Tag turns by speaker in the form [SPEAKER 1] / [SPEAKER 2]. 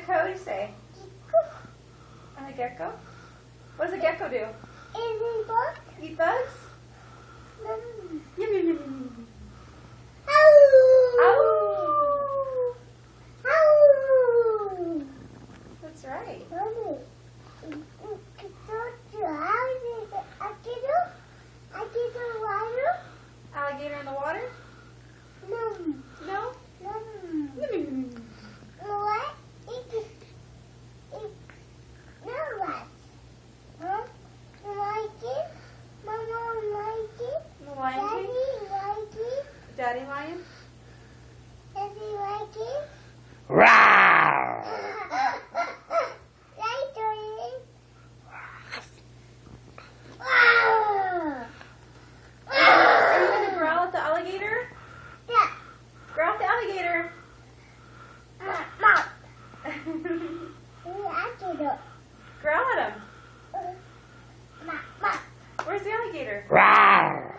[SPEAKER 1] coyote say? And a gecko? What does a gecko do? Eat bugs? Yum, yum, yum, yum. Ow! That's right. Alligator in the water? No? Yum, yum, yum. The lion king? Daddy lion?
[SPEAKER 2] Rawr!
[SPEAKER 1] Are you going to growl at the alligator? Growl at the alligator. Growl at him. Where's the alligator?
[SPEAKER 2] Rawr!